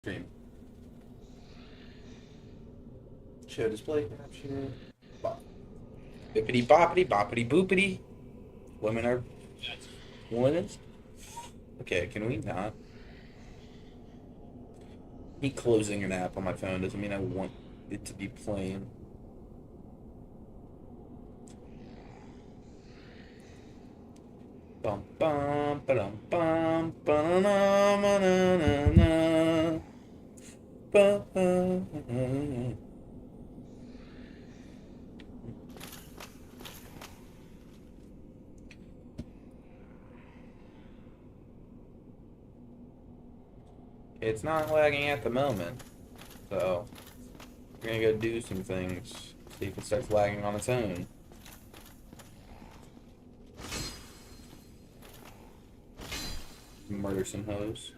Stream. Show display capture. Bop. Bippity boppity boppity boopity. Women are women's. Okay, can we not? Me closing an app on my phone doesn't mean I want it to be playing. Bum bum ba-dum bum ba-na-na-ma-na-na-na. Ba-na-na-na. It's not lagging at the moment, so we're gonna go do some things. See if it starts lagging on its own. Murder some hoes.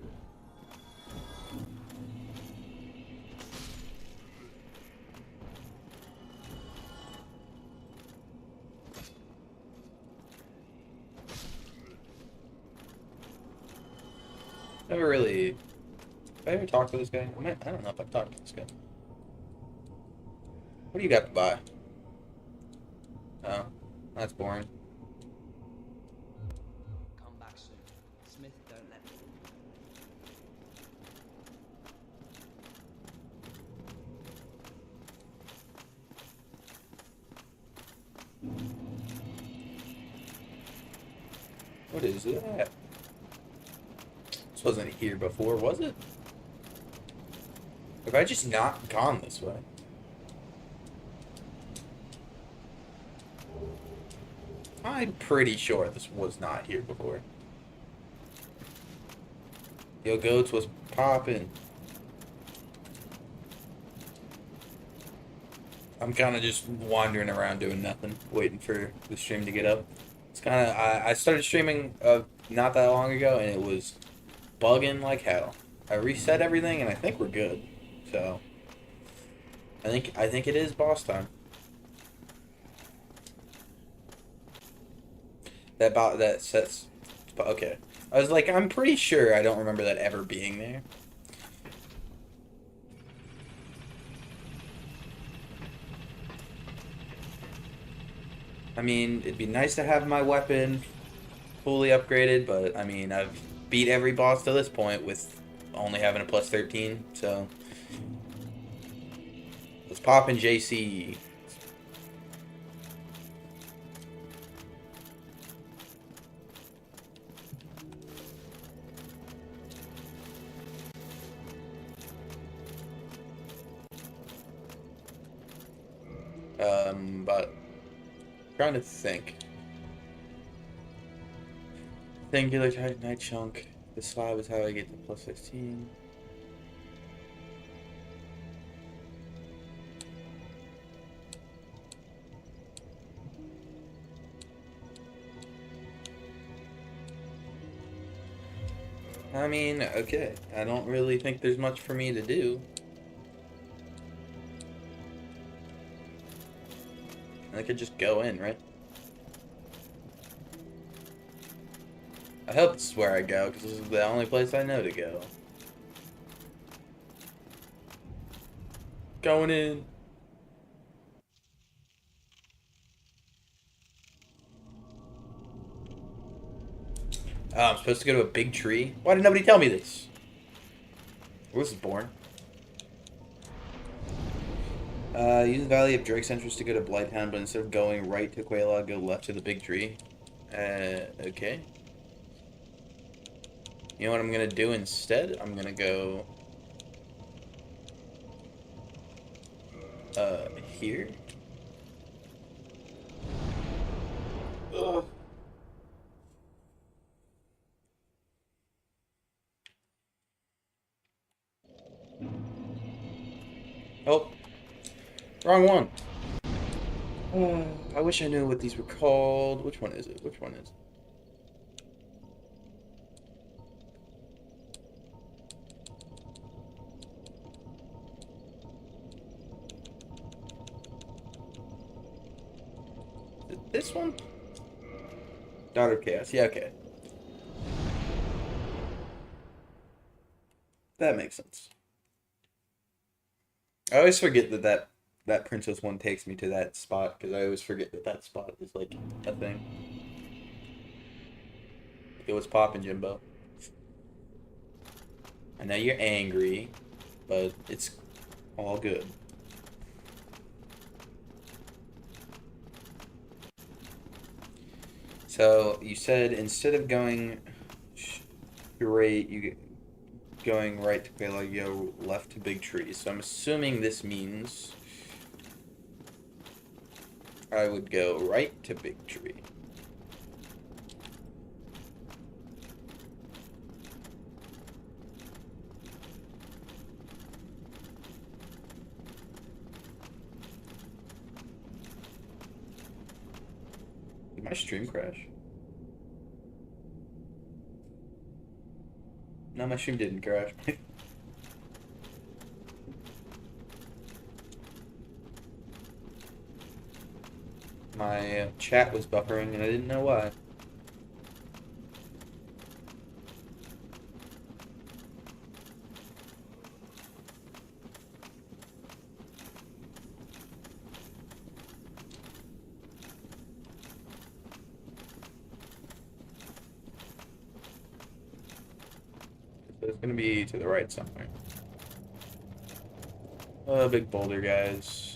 Never really. Have I ever talked to this guy? I don't know if I've talked to this guy. What do you got to buy? Oh, that's boring. Come back soon. Smith, don't let me. What is that? This wasn't here before, was it? Have I just not gone this way? I'm pretty sure this was not here before. Yo, goats was popping. I'm kind of just wandering around doing nothing, waiting for the stream to get up. It's kind of I started streaming not that long ago, and it was bugging like hell. I reset everything, and I think we're good. So I think it is boss time. That sets. Okay, I was like, I'm pretty sure I don't remember that ever being there. I mean, it'd be nice to have my weapon fully upgraded, but I mean, I've beat every boss to this point with only having a plus 13, so let's pop in JC. But trying to think. Singular Titanite chunk. This slab is how I get to plus 16. I mean, okay. I don't really think there's much for me to do. I could just go in, right? I hope this is where I go, because this is the only place I know to go. Going in. Oh, I'm supposed to go to a big tree? Why did nobody tell me this? Where was this born? Use the Valley of Drake's entrance to go to Blighttown, but instead of going right to Quayla, go left to the big tree. Okay. You know what I'm gonna do instead? I'm gonna go... here? Ugh. Oh. Wrong one. I wish I knew what these were called. Which one is it? Which one is it? Is it this one? Daughter of Chaos. Yeah, okay. That makes sense. I always forget that princess one takes me to that spot because I always forget that spot is like a thing. It was popping, Jimbo. I know you're angry, but it's all good. So you said instead of going straight, you going right to Quail, you go left to Big Tree. So I'm assuming this means I would go right to Big Tree. Did my stream crash? No, my stream didn't crash. My chat was buffering and I didn't know why. So it's gonna be to the right somewhere. Oh, big boulder, guys.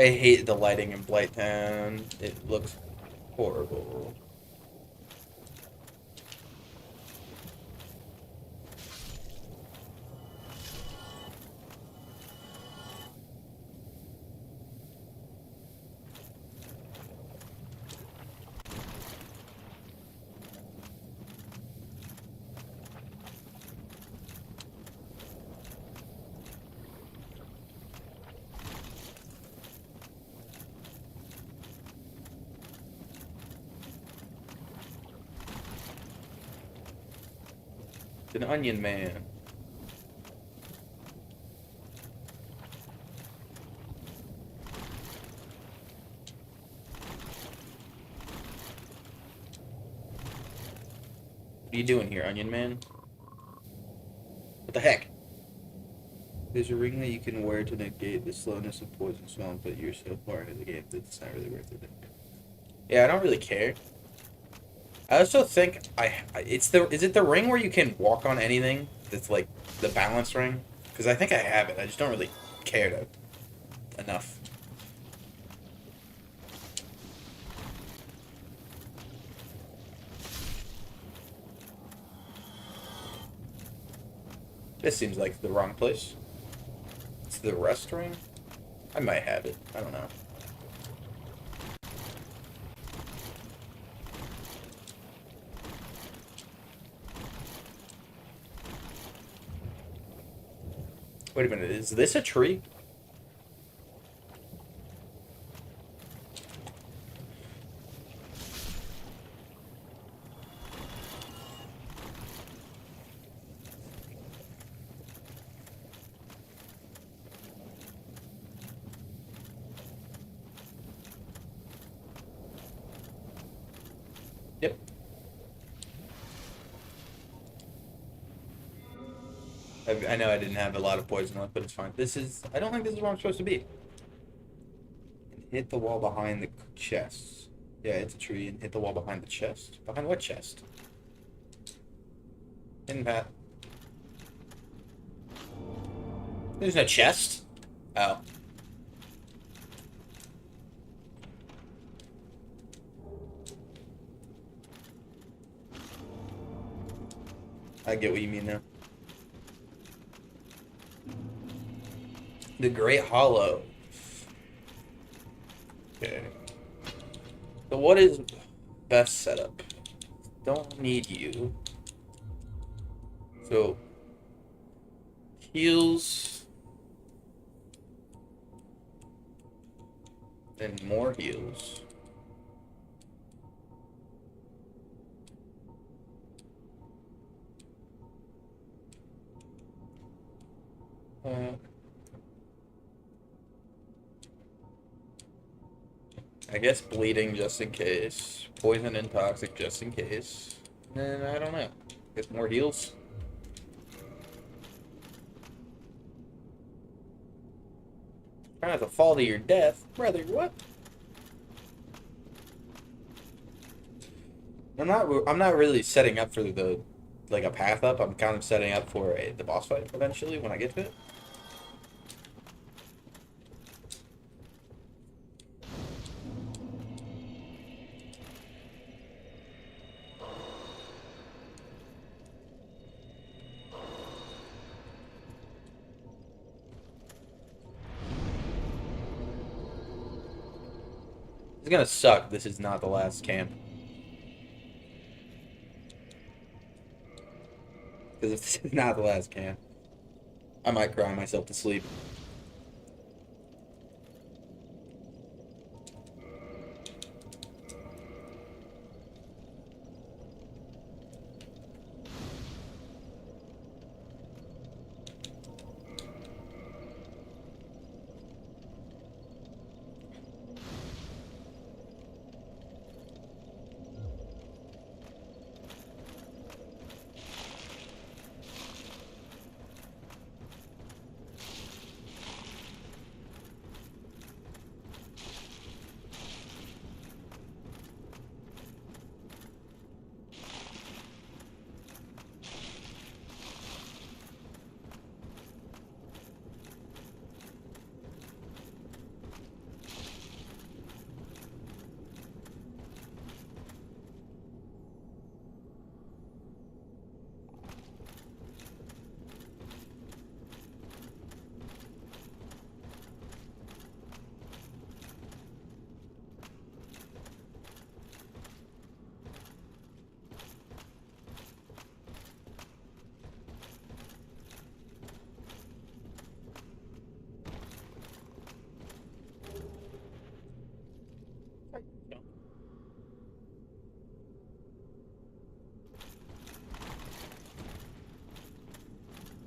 I hate the lighting in Blighttown. It looks horrible. It's an onion man. What are you doing here, onion man? What the heck? There's a ring that you can wear to negate the slowness of poison smell, but you're so far into the game that it's not really worth it. Yeah, I don't really care. I also think is it the ring where you can walk on anything? That's like the balance ring? Because I think I have it. I just don't really care enough. This seems like the wrong place. It's the rest ring? I might have it. I don't know. Wait a minute, is this a tree? Yep. I know I didn't have a lot of poison left, but it's fine. I don't think this is where I'm supposed to be. And hit the wall behind the chest. Yeah, it's a tree, and hit the wall behind the chest. Behind what chest? Hidden path. There's no chest? Oh. I get what you mean now. The Great Hollow. Okay. So what is best setup? Don't need you. So heals. And more heals. I guess bleeding just in case. Poison and toxic just in case. And I don't know. Get more heals. Trying not to fall to your death. Brother, what? I'm not really setting up for the like a path up. I'm kind of setting up for the boss fight eventually when I get to it. It's gonna suck. This is not the last camp. Because if this is not the last camp, I might cry myself to sleep.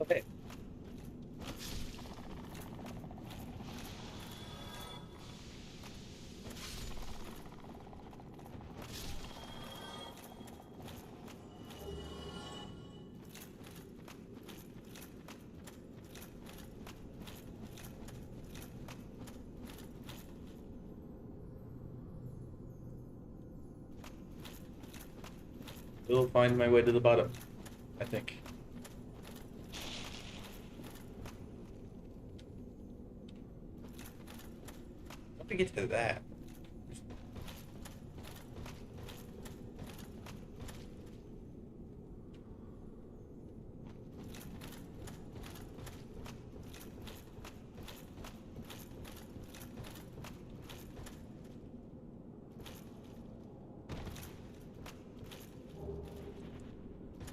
Okay. Will find my way to the bottom, I think. How do we get to that?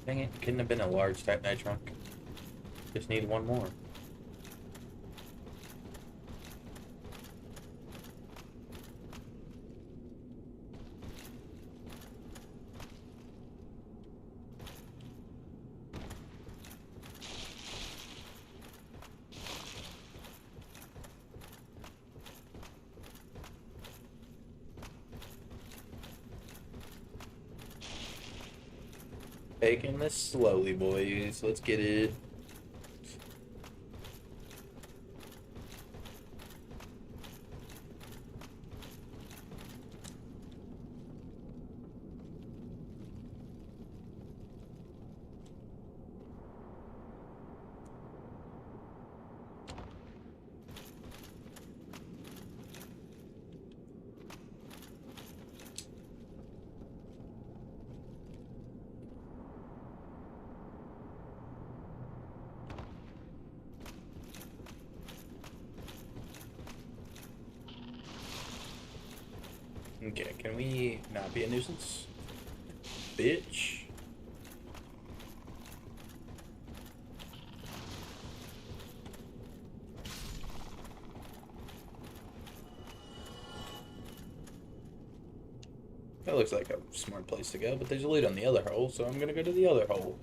Dang it, couldn't have been a large type night trunk. Just need one more. Taking this slowly, boys. Let's get it. Okay, can we not be a nuisance? Bitch. That looks like a smart place to go, but there's a loot on the other hole, so I'm gonna go to the other hole.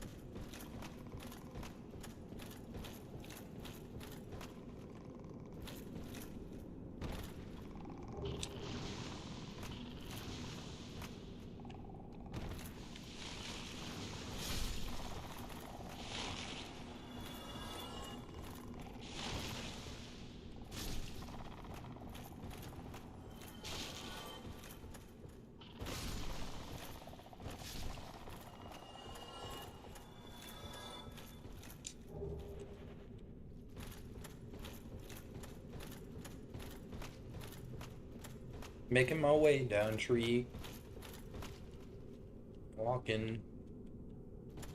Making my way down tree. Walking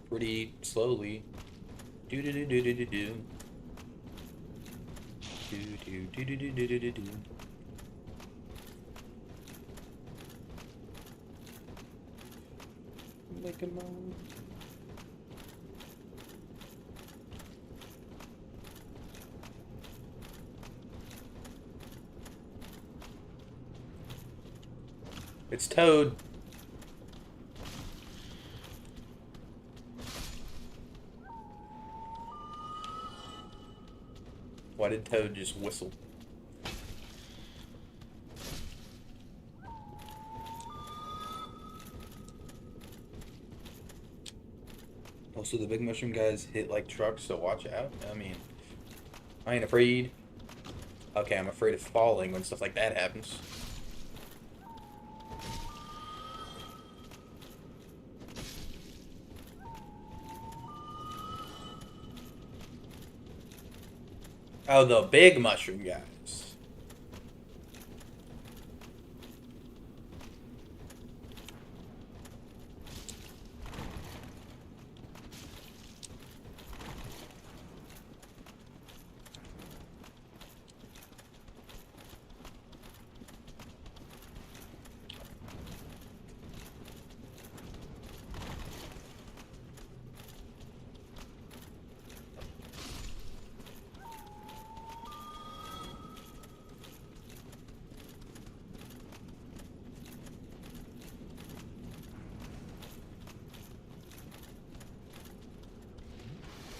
pretty slowly. Do do do do do do do. Do do do do do do do do. Making my way. It's Toad. Why did Toad just whistle? Also, the big mushroom guys hit like trucks, so watch out. I mean, I ain't afraid. Okay, I'm afraid of falling when stuff like that happens. Oh, the big mushroom guys.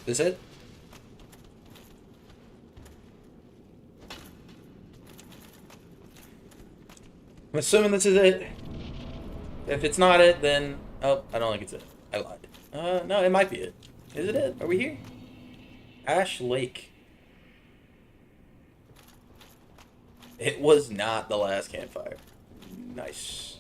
This it? I'm assuming this is it. If it's not it, then... Oh, I don't think it's it. I lied. No, it might be it. Is it it? Are we here? Ash Lake. It was not the last campfire. Nice.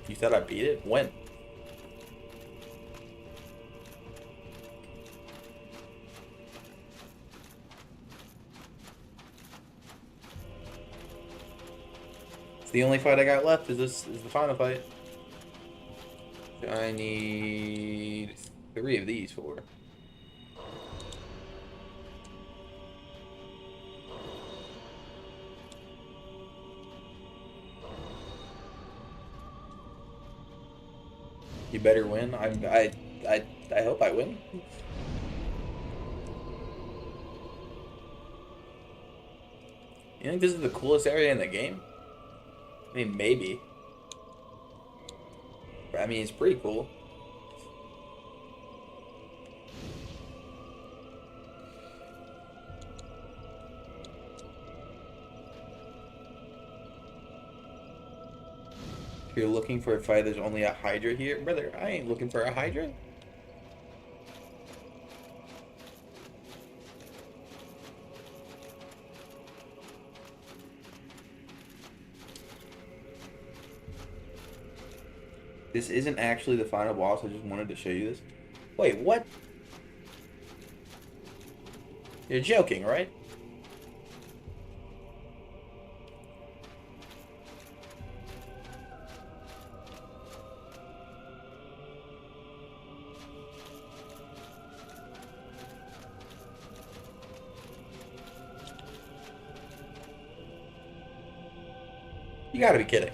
You thought I beat it? When? It's the only fight I got left. Is the final fight? I need 3 of these for. You better win. I hope I win. You think this is the coolest area in the game? I mean, maybe. But, I mean, it's pretty cool. If you're looking for a fight, there's only a Hydra here. Brother, I ain't looking for a Hydra. This isn't actually the final boss. I just wanted to show you this. Wait, what? You're joking, right? You gotta be kidding.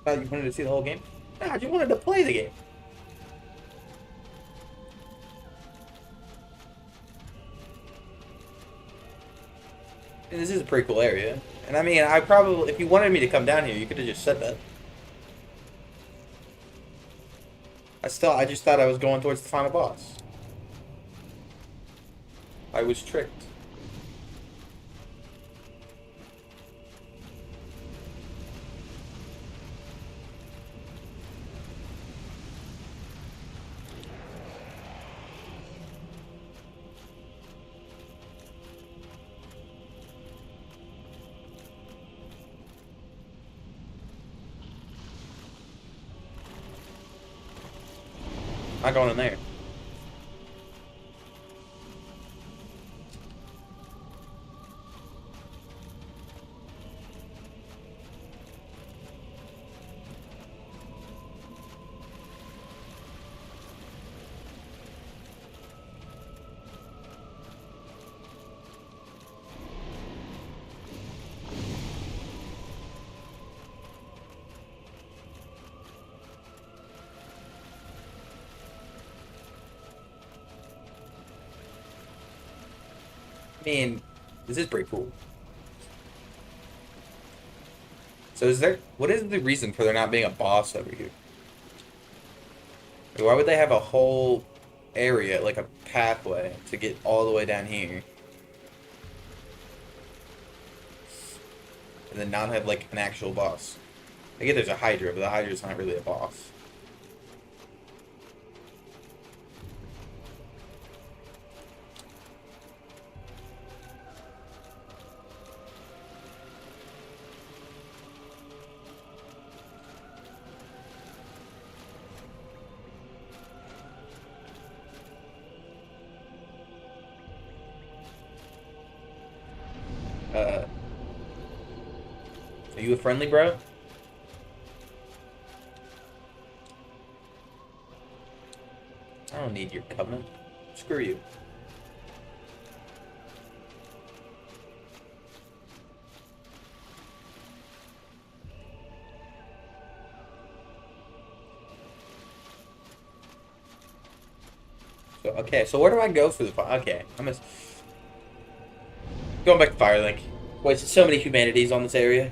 Thought you wanted to see the whole game? Nah, I just wanted to play the game. And this is a pretty cool area. And I mean, I probably, if you wanted me to come down here, you could have just said that. I just thought I was going towards the final boss. I was tricked. Not going in there. I mean, this is pretty cool. So what is the reason for there not being a boss over here? Like, why would they have a whole area, like a pathway, to get all the way down here? And then not have, like, an actual boss? I get there's a Hydra, but the Hydra's not really a boss. Are you a friendly bro? I don't need your covenant. Screw you. So, okay, so where do I go for the fire? Okay, going back to Firelink. Wasted so many humanities on this area.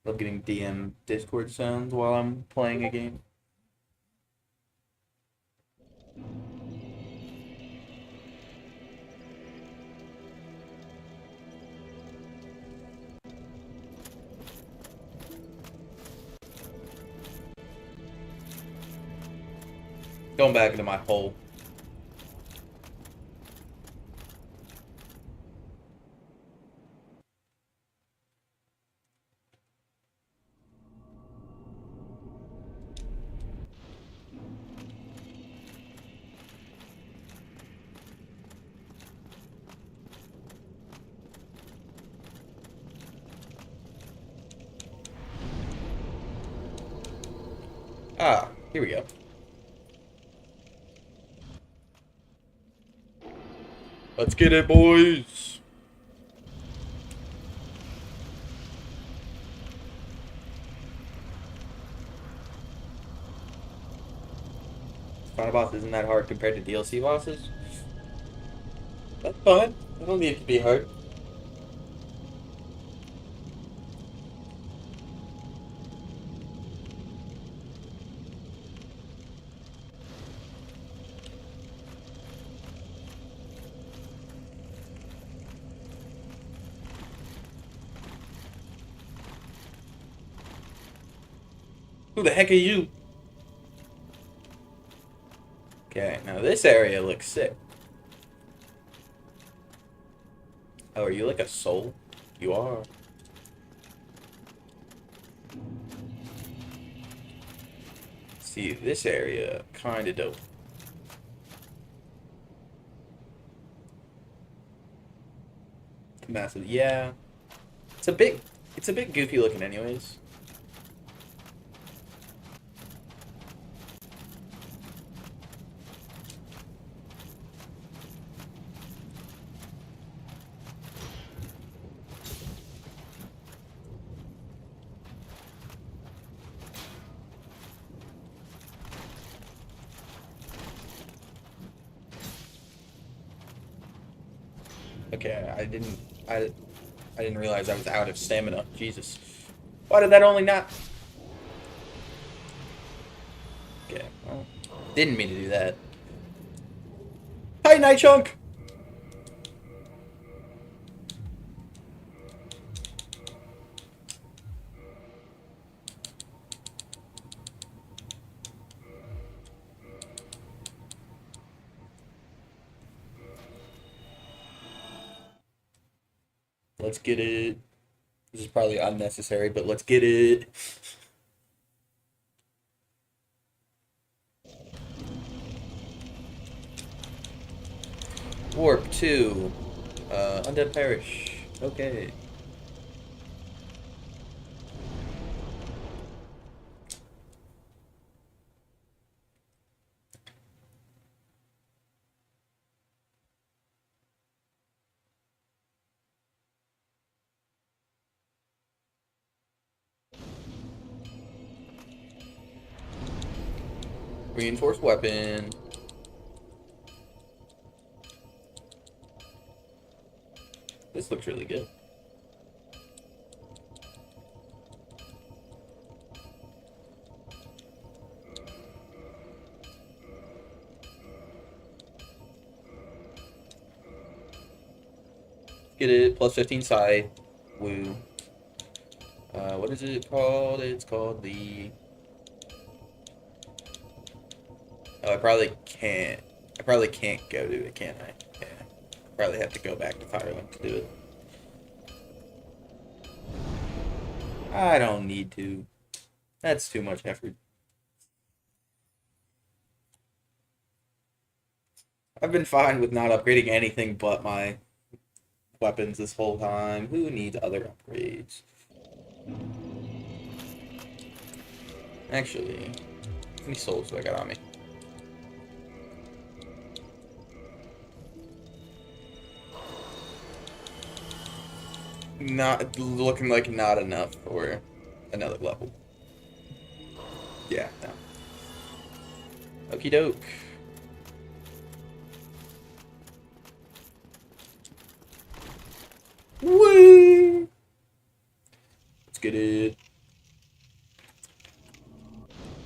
Love getting DM Discord sounds while I'm playing a game. Going back into my hole. Ah, here we go. Let's get it, boys! Final boss isn't that hard compared to DLC bosses. That's fine. I don't need it to be hard. Who the heck are you? Okay, now this area looks sick. Oh, are you like a soul? You are. See, this area, kinda dope. Massive, yeah. It's a bit goofy looking anyways. Okay, I I didn't realize I was out of stamina. Jesus. Why did that only not... Okay, well, didn't mean to do that. Hi, Night Chunk! Let's get it. This is probably unnecessary, but let's get it. Warp 2. Undead Parish. Okay. Reinforced weapon. This looks really good. Get it. Plus 15 sight. Woo. What is it called? It's called the... Oh, I probably can't. I probably can't go to it, can I? Yeah. Probably have to go back to Firelink to do it. I don't need to. That's too much effort. I've been fine with not upgrading anything but my weapons this whole time. Who needs other upgrades? Actually, how many souls do I got on me? Not looking like not enough for another level. Yeah, no. Okie doke. Woo! Let's get it.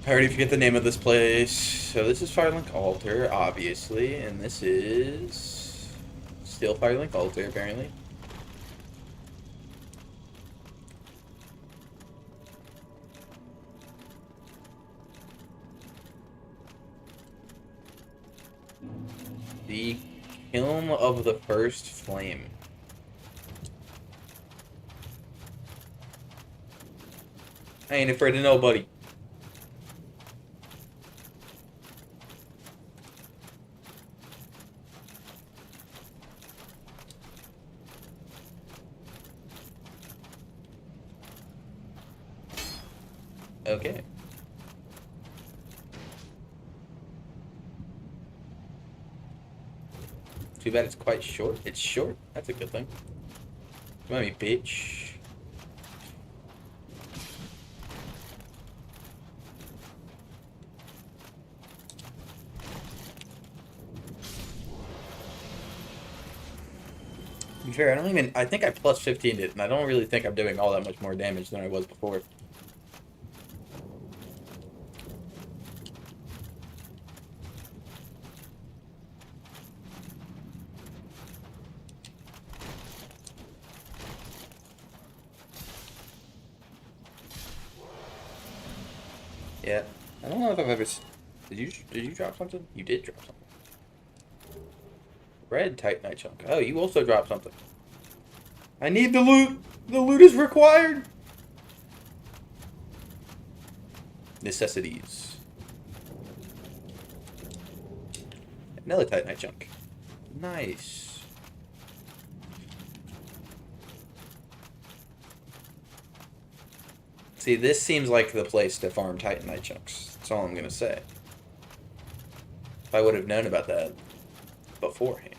I already forget the name of this place. So this is Firelink Altar, obviously, and this is still Firelink Altar, apparently. The Kiln of the First Flame. I ain't afraid of nobody. Okay. Too bad it's quite short. It's short. That's a good thing. Come on, me bitch. To be fair, I don't even... I think I plus 15'd it, and I don't really think I'm doing all that much more damage than I was before. Yeah. I don't know if I've ever... Did you drop something? You did drop something. Red Titanite chunk. Oh, you also dropped something. I need the loot! The loot is required! Necessities. Another Titanite chunk. Nice. See, this seems like the place to farm Titanite chunks. That's all I'm gonna say. If I would have known about that beforehand.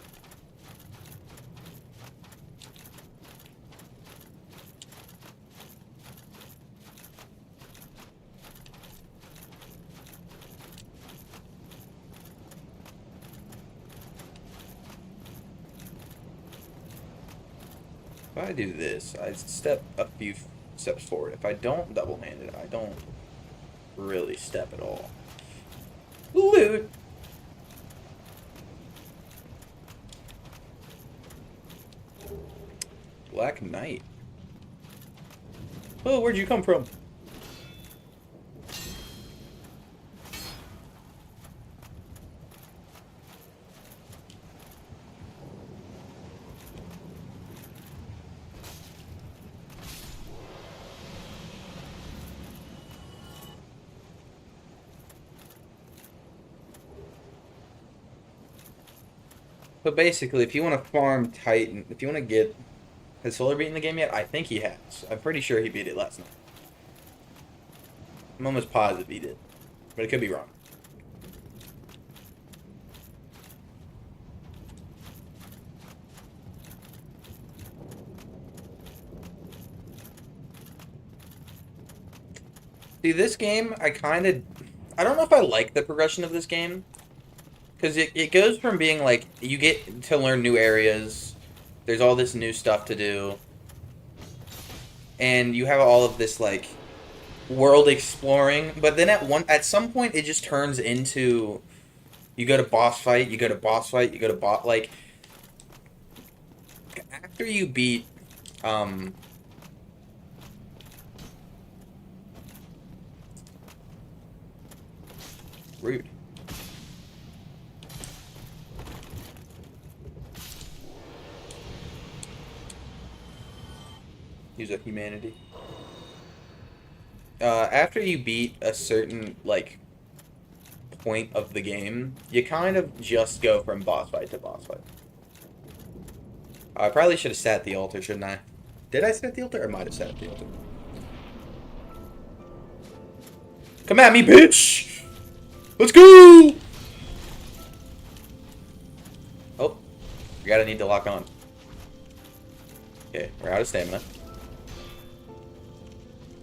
If I do this, I step a few steps forward. If I don't double-hand it, I don't really step at all. Loot! Black Knight. Oh, where'd you come from? But basically, if you want to farm Titan, if you want to get... Has Solar beaten the game yet? I think he has. I'm pretty sure he beat it last night. I'm almost positive he did. But it could be wrong. See, this game, I don't know if I like the progression of this game. Because it goes from being like, you get to learn new areas, there's all this new stuff to do, and you have all of this, like, world exploring, but then at some point it just turns into, you go to boss fight, you go to boss fight, you go to boss, like, after you beat, rude. Use a humanity. After you beat a certain, like, point of the game, you kind of just go from boss fight to boss fight. I probably should have sat at the altar, shouldn't I? Did I sit at the altar? Or might have sat at the altar. Come at me, bitch! Let's go! Oh. Forgot I need to lock on. Okay, we're out of stamina.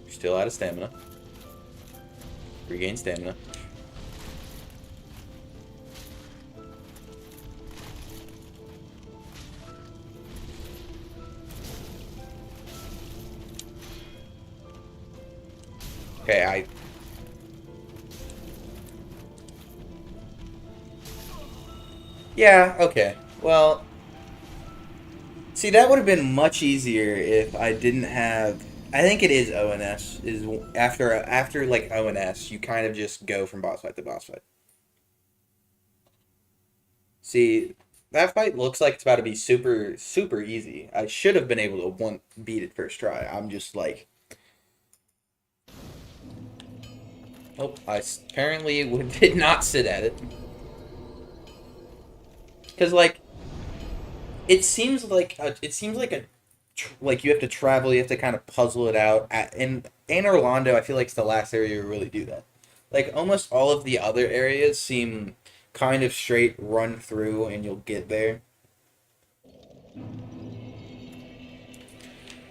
Still out of stamina. Regain stamina. Okay, Yeah, okay. Well, see, that would have been much easier if I didn't have... I think it is ONS. Is after like ONS, you kind of just go from boss fight to boss fight. See, that fight looks like it's about to be super, super easy. I should have been able to beat it first try. I'm just like... Oh, I apparently did not sit at it. Because, like, it seems like like you have to travel, you have to kind of puzzle it out. In Orlando, I feel like it's the last area you really do that. Like, almost all of the other areas seem kind of straight, run through, and you'll get there.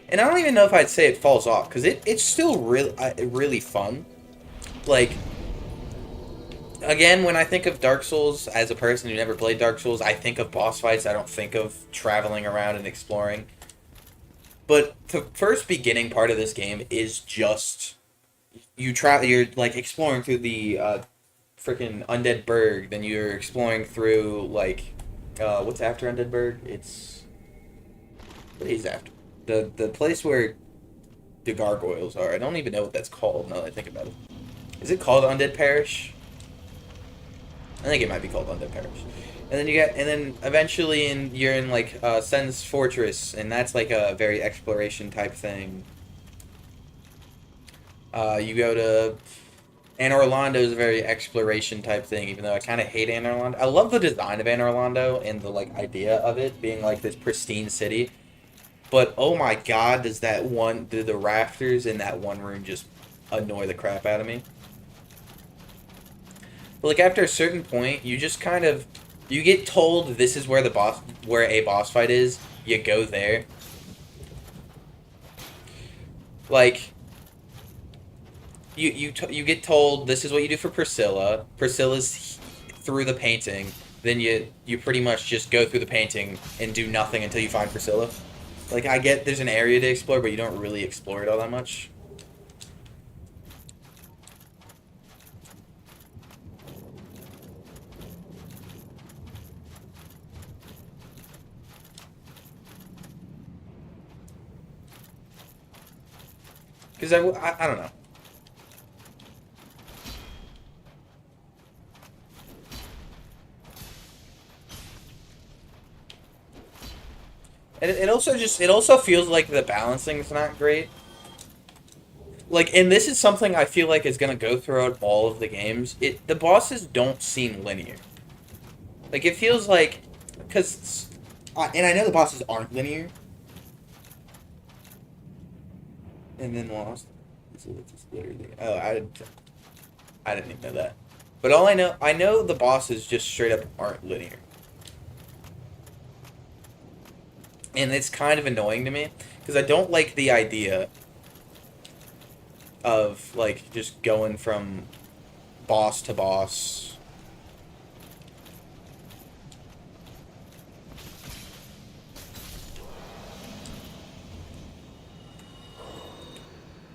And I don't even know if I'd say it falls off, because it's still really fun. Like, again, when I think of Dark Souls, as a person who never played Dark Souls, I think of boss fights. I don't think of traveling around and exploring. But the first beginning part of this game is just you're like exploring through the freaking Undead Burg. Then you're exploring through like what's after Undead Burg? What is after the place where the gargoyles are. I don't even know what that's called now that I think about it. Is it called Undead Parish? I think it might be called Undead Parish. And then eventually you're in like Sen's Fortress, and that's like a very exploration type thing. You go to Anne Orlando is a very exploration type thing, even though I kind of hate Anne Orlando. I love the design of Anne Orlando and the like idea of it being like this pristine city. But oh my god, do the rafters in that one room just annoy the crap out of me. But like after a certain point, you just kind of you get told this is where a boss fight is. You go there. Like you get told this is what you do for Priscilla. Priscilla's through the painting. Then you pretty much just go through the painting and do nothing until you find Priscilla. Like, I get there's an area to explore, but you don't really explore it all that much. Because I don't know. And it also feels like the balancing is not great. Like, and this is something I feel like is gonna go throughout all of the games. The bosses don't seem linear. Like, it feels like, because, and I know the bosses aren't linear. And then lost. It's literally, oh, I didn't even know that. But all I know the bosses just straight up aren't linear. And it's kind of annoying to me, because I don't like the idea of, like, just going from boss to boss.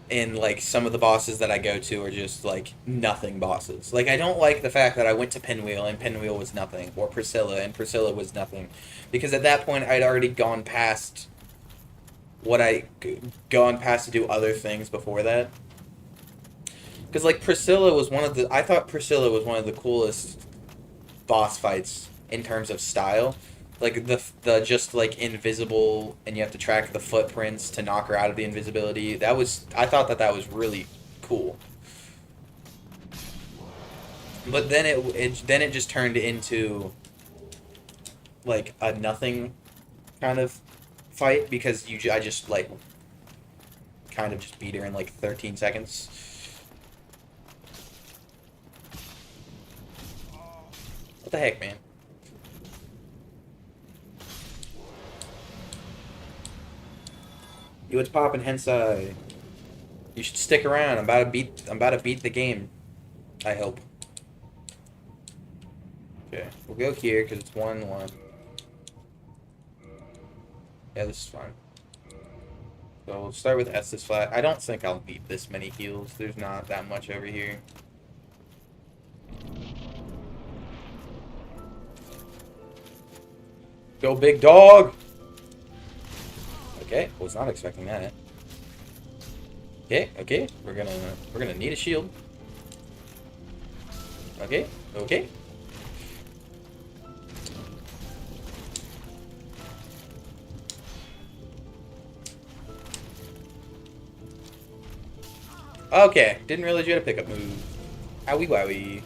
And, like, some of the bosses that I go to are just, like, nothing bosses. Like, I don't like the fact that I went to Pinwheel and Pinwheel was nothing, or Priscilla and Priscilla was nothing. Because at that point, I'd already gone past gone past to do other things before that. Because, like, I thought Priscilla was one of the coolest boss fights in terms of style. Like, the just, like, invisible, and you have to track the footprints to knock her out of the invisibility. I thought that was really cool. But then it just turned into, like, a nothing kind of fight, because I just, like, kind of just beat her in, like, 13 seconds. What the heck, man? Yo, what's poppin', Hensai? You should stick around. I'm about to beat the game. I hope. Okay, we'll go here because it's 1-1. Yeah, this is fine. So we'll start with Estes flat. I don't think I'll beat this many heals. There's not that much over here. Go, big dog! Okay, was not expecting that. Okay, we're gonna need a shield. Okay. Okay, didn't realize you had a pickup move. Owie wowie.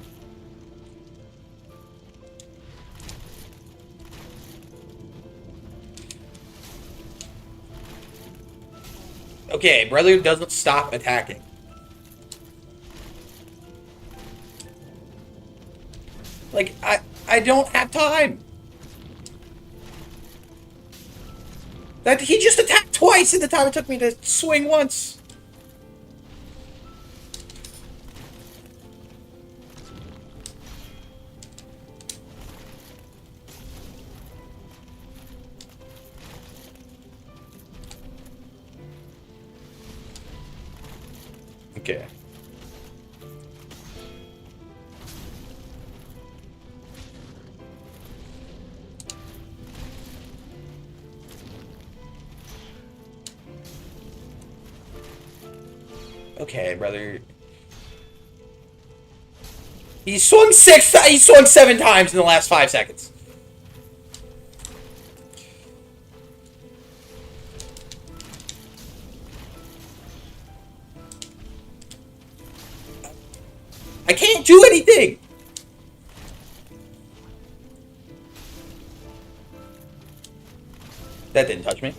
Okay, brother doesn't stop attacking. Like, I don't have time. That he just attacked twice in the time it took me to swing once. Okay. Okay, brother. He swung 7 times in the last 5 seconds. I can't do anything. That didn't touch me.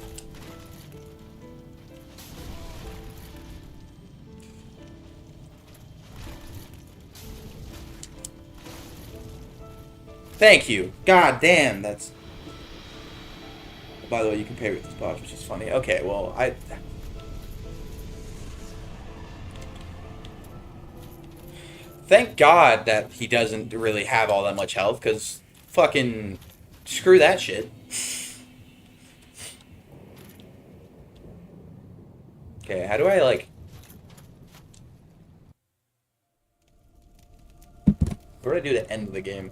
Thank you. God damn, that's... By the way, you can pay with this box, which is funny. Okay, well, Thank God that he doesn't really have all that much health, because fucking... Screw that shit. Okay, how do I, like... What do I do to end the game?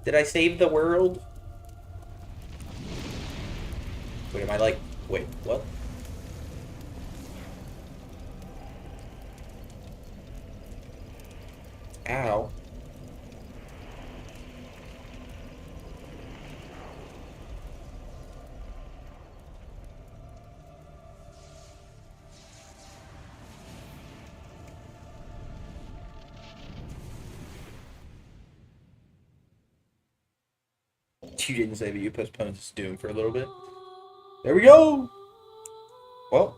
Did I save the world? Wait, am I like... Wait, what? Ow. You didn't say, but you postponed this Doom for a little bit. There we go! Well,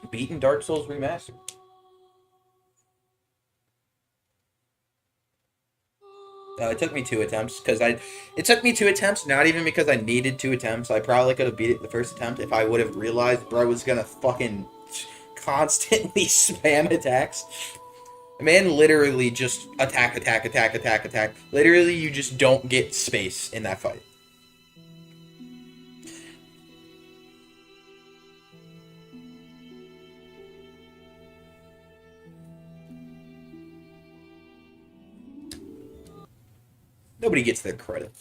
beaten Dark Souls Remastered. It took me 2 attempts, because it took me 2 attempts, not even because I needed 2 attempts. I probably could have beat it the first attempt if I would have realized bro was gonna fucking constantly spam attacks. The man literally just attack, attack, attack, attack, attack. Literally, you just don't get space in that fight. Nobody gets their credit.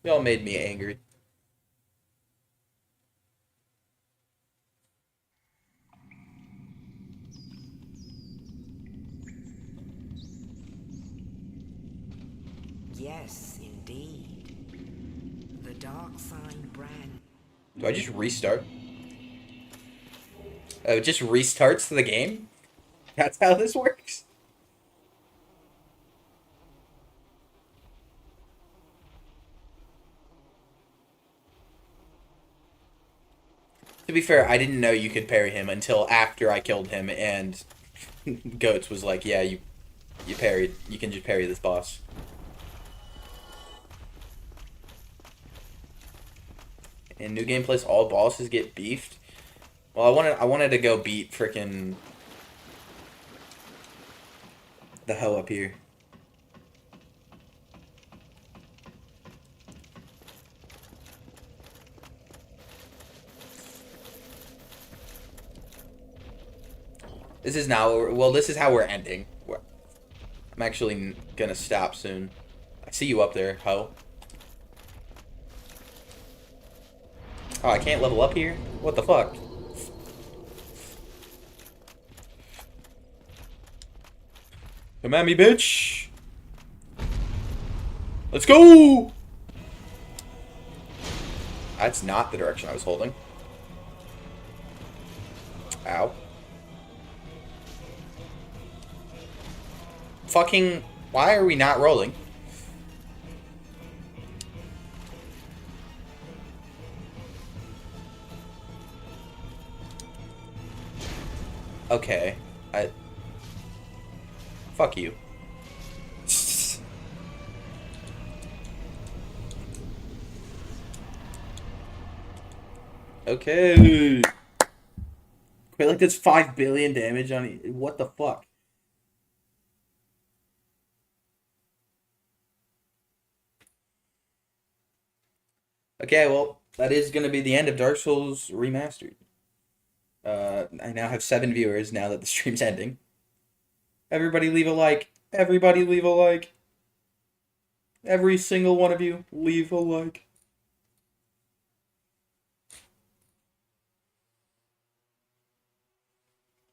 Y'all made me angry. Yes, indeed. The dark sign brand. Do I just restart? Oh, it just restarts the game? That's how this works? To be fair, I didn't know you could parry him until after I killed him, and Goats was like, yeah, you parried. You can just parry this boss. In New Game Plus, all bosses get beefed. Well, I wanted to go beat frickin' the hoe up here. This is now, well, this is how we're ending. I'm actually gonna stop soon. I see you up there, hoe. Oh, I can't level up here? What the fuck? Come at me, bitch! Let's go! That's not the direction I was holding. Ow. Fucking... Why are we not rolling? Okay. Fuck you. Okay. Wait, like that's 5 billion damage on it. What the fuck? Okay, well, that is going to be the end of Dark Souls Remastered. I now have 7 viewers now that the stream's ending. Everybody leave a like. Everybody leave a like. Every single one of you, leave a like.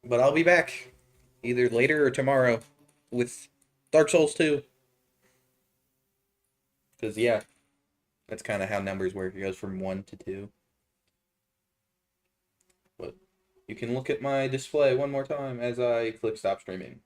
But I'll be back either later or tomorrow with Dark Souls 2. Because, yeah, that's kind of how numbers work. It goes from 1 to 2. But you can look at my display one more time as I click stop streaming.